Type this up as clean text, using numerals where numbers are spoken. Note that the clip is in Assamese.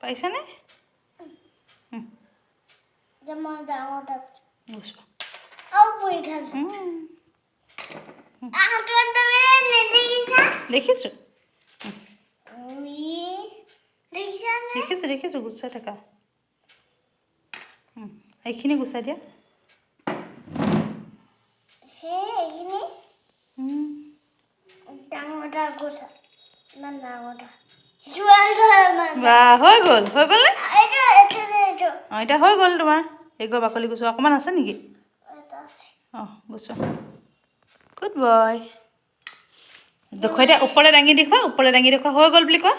পাৰিছানে? মই ডাঙৰটা গুচোৱা। আৰু পৰীক্ষা দেখিছোঁ দেখিছা দেখিছোঁ গুচাই থাকা। এইখিনি গুচাই দিয়া। এইখিনি ডাঙৰটা গুচা ইমান ডাঙৰটা বা হৈ গ'ল নে? এইটো অঁ এতিয়া হৈ গ'ল তোমাৰ। এগৰ বাকলি গুচোৱা অকণমান আছে নেকি? অঁ গুচোৱা। Good boy. দেখুৱাই দিয়া ওপৰলৈ দাঙি দেখুৱা হৈ গ'ল বুলি কোৱা।